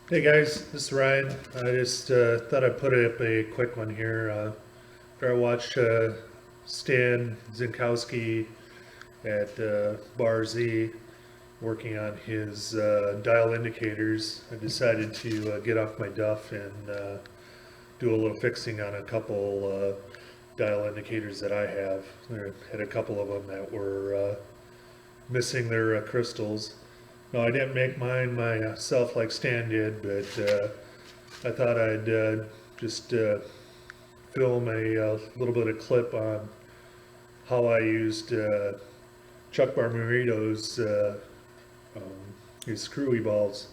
Hey guys, this is Ryan. I just thought I'd put up a quick one here. After I watched Stan Zinkowski at Bar Z working on his dial indicators, I decided to get off my duff and do a little fixing on a couple dial indicators that I have. There had a couple of them that were missing their crystals. No, I didn't make mine myself like Stan did, but I thought I'd just film a little bit of clip on how I used Chuck Barmerito's um, his screwy balls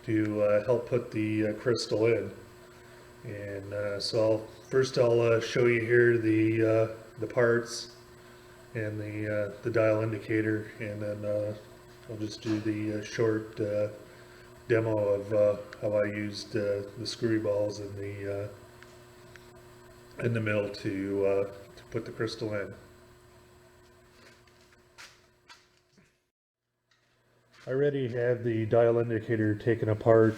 to help put the crystal in. And first I'll show you here the parts and the dial indicator, and then I'll just do the short demo of how I used the screwy balls in the mill to put the crystal in. I already have the dial indicator taken apart.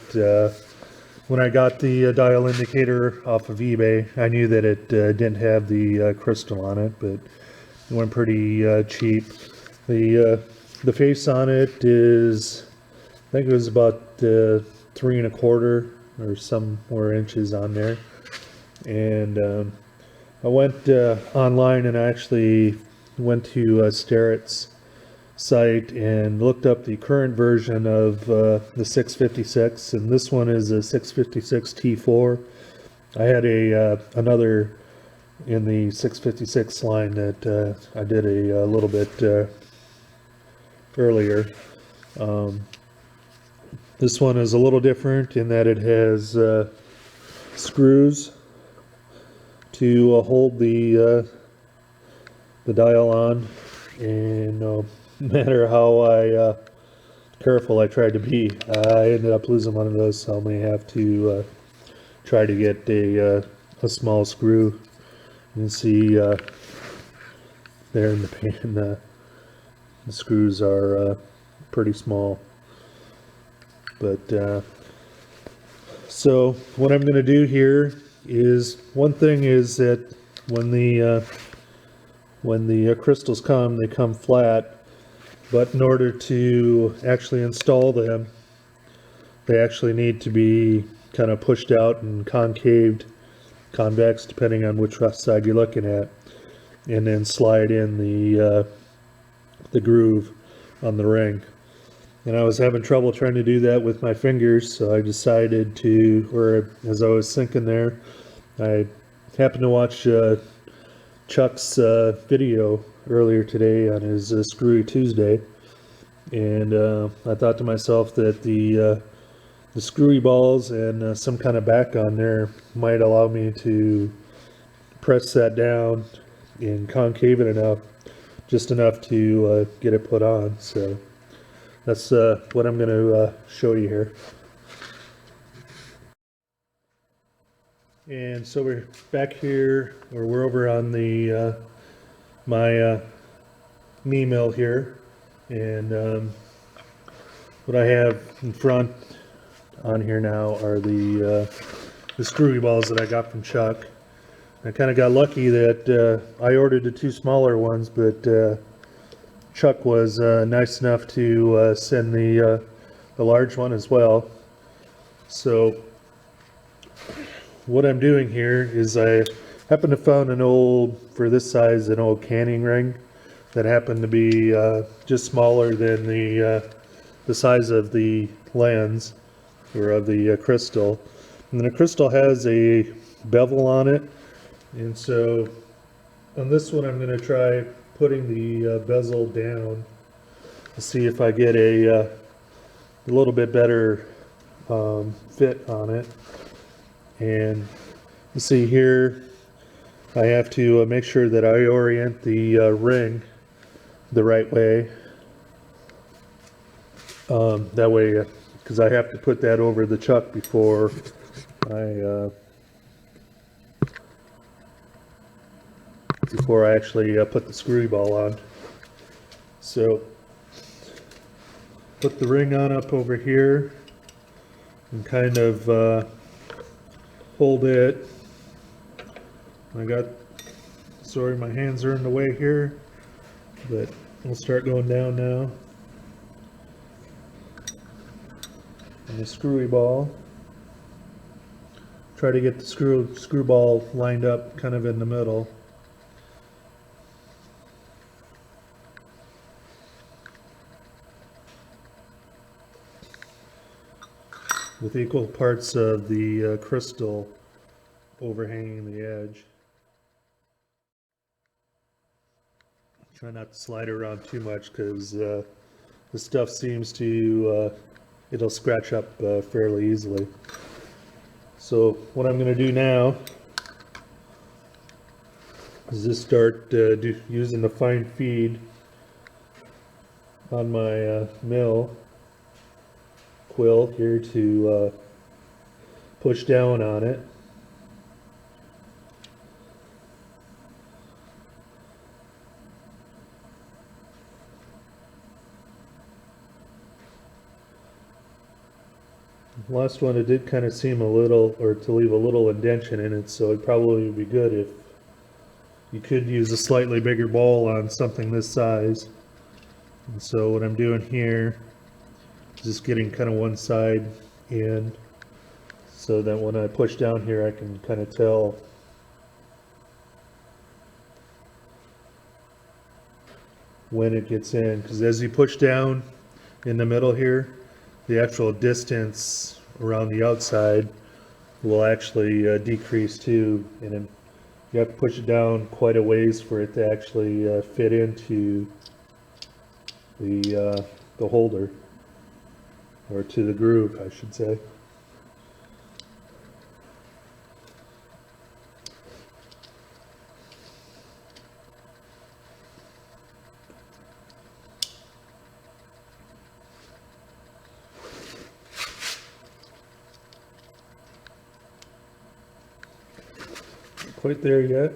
When I got the dial indicator off of eBay, I knew that it didn't have the crystal on it, but it went pretty cheap. The face on it is, I think it was about 3¼ or somewhere inches on there. And I went online and I actually went to Starrett's site and looked up the current version of the 656, and this one is a 656 T4. I had another in the 656 line that I did a little bit earlier. This one is a little different in that it has screws to hold the dial on, and no matter how careful I tried to be, I ended up losing one of those, so I may have to try to get a small screw. You can see there in the pan, the screws are pretty small. But so what I'm going to do here is, one thing is that when the crystals come, they come flat. But in order to actually install them, they actually need to be kind of pushed out and concaved, convex, depending on which side you're looking at, and then slide in the groove on the ring. And I was having trouble trying to do that with my fingers, so I decided to, or as I was thinking there, I happened to watch Chuck's video earlier today on his Screwy Tuesday, and I thought to myself that the screwy balls and some kind of back on there might allow me to press that down and concave it enough, just enough to get it put on. So that's what I'm going to show you here. And so we're back here, or we're over on the my knee mill here, and what I have in front on here now are the screwy balls that I got from Chuck. I kind of got lucky that I ordered the two smaller ones, but Chuck was nice enough to send the large one as well. So what I'm doing here is I happened to find an old, for this size, an old canning ring that happened to be just smaller than the size of the lens, or of the crystal. And the crystal has a bevel on it, and so on this one I'm going to try putting the bezel down to see if I get a little bit better fit on it. And you see here, I have to make sure that I orient the ring the right way. That way, because I have to put that over the chuck before I actually put the screwy ball on. So put the ring on up over here, and kind of hold it. Sorry, my hands are in the way here, but we'll start going down now. And the screwy ball. Try to get the screw ball lined up kind of in the middle. With equal parts of the crystal overhanging the edge. Try not to slide it around too much because the stuff seems to, it'll scratch up fairly easily. So what I'm going to do now is just start using the fine feed on my mill quill here to push down on it. Last one, it did kind of seem a little, or to leave a little indentation in it, so it probably would be good if you could use a slightly bigger ball on something this size. And so what I'm doing here is just getting kind of one side in, so that when I push down here I can kind of tell when it gets in, because as you push down in the middle here, the actual distance around the outside will actually decrease too, and then you have to push it down quite a ways for it to actually fit into the holder, or to the groove, I should say. Quite there yet.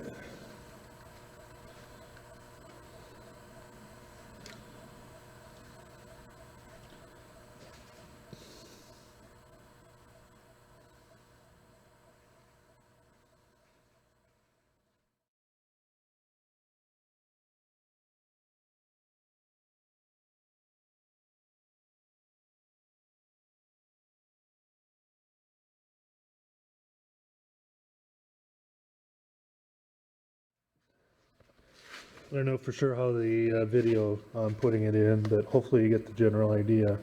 I don't know for sure how the video I'm putting it in, but hopefully you get the general idea.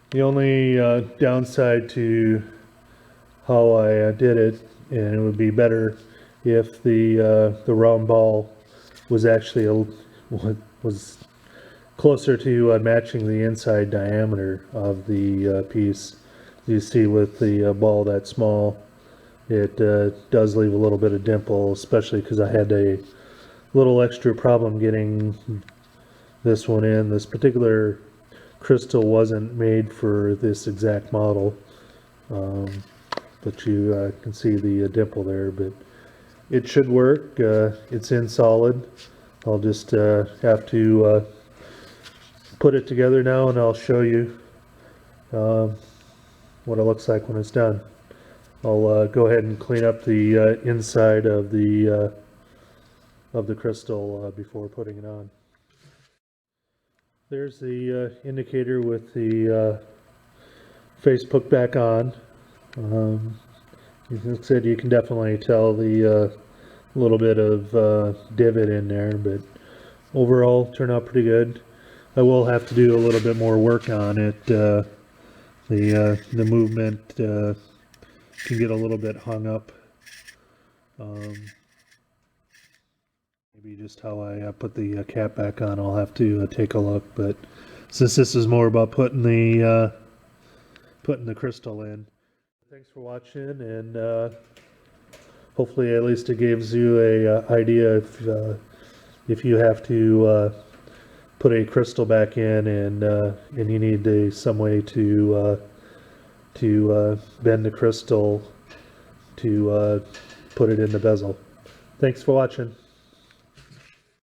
The only downside to how I did it, and it would be better if the round ball was actually was closer to matching the inside diameter of the piece. You see, with the ball that small, it does leave a little bit of dimple, especially because I had a little extra problem getting this one in. This particular crystal wasn't made for this exact model, but you can see the dimple there, but it should work. It's in solid. I'll just have to put it together now, and I'll show you what it looks like when it's done. I'll go ahead and clean up the inside of the crystal before putting it on. There's the indicator with the Facebook back on. Like I said, you can definitely tell the little bit of divot in there, but overall turned out pretty good. I will have to do a little bit more work on it. The movement can get a little bit hung up. Maybe just how I put the cap back on, I'll have to take a look. But since this is more about putting the crystal in. Thanks for watching, and hopefully at least it gives you a idea if you have to put a crystal back in, and you need some way to bend the crystal to put it in the bezel. Thanks for watching.